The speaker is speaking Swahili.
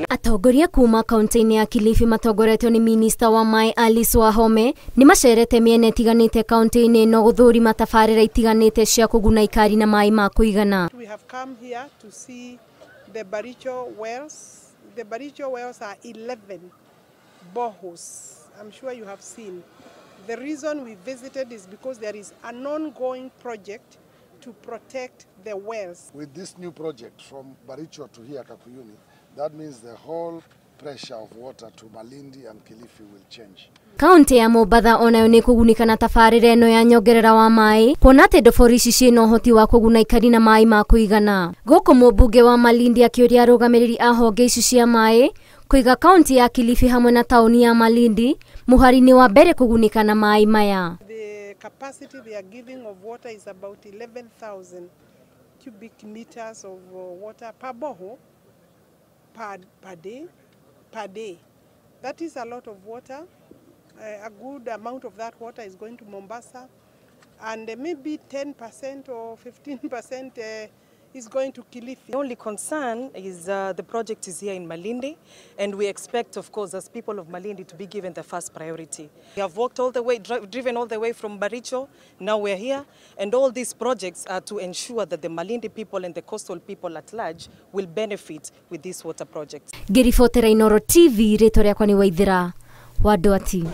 Atongoria kuma kaũntĩ-inĩ ya Kilifi matongoretio ni Minister wa maaĩ Alice Wahome ni macerete mĩena ĩtiganĩte kaũntĩ-inĩ no gũthurima tabarĩra itiganĩte cia kũguna ikari na maaĩ ma kũigana. We have come here to see the Baricho wells. The Baricho wells are 11 boreholes. I'm sure you have seen. The reason we visited is because there is an ongoing project to protect the wells. With this new project from Baricho to here Kakuyuni, that means the whole pressure of water to Malindi and Kilifi will change. Kaunti ya Mombasa onayo ni kugunika na tabarĩra ĩno ya nyongerera wa maaĩ kuona atĩ ndobori ici ciĩna ũhoti wa kũguna ikari na maaĩ ma kũigana. Gũkũ mũmbunge wa Malindi akĩũria arũgamĩrĩri a honge ici cia maaĩ kũiga kaunti ya Kilifi hamwe na taũni ya Malindi mũhari-inĩ wa mbere kũgunika na maaĩ maya. The capacity they are giving of water is about 11,000 cubic meters of water per borehole per day. That is a lot of water. A good amount of that water is going to Mombasa, and maybe 10% or 15% is going to Kilifi. The only concern is the project is here in Malindi, and we expect, of course, as people of Malindi to be given the first priority. We have walked all the way, driven all the way from Baricho, now we're here, and all these projects are to ensure that the Malindi people and the coastal people at large will benefit with this water project. Ngĩribotera Inooro TV, rĩtwa rĩakwa nĩ Waithĩra wa Ndwati.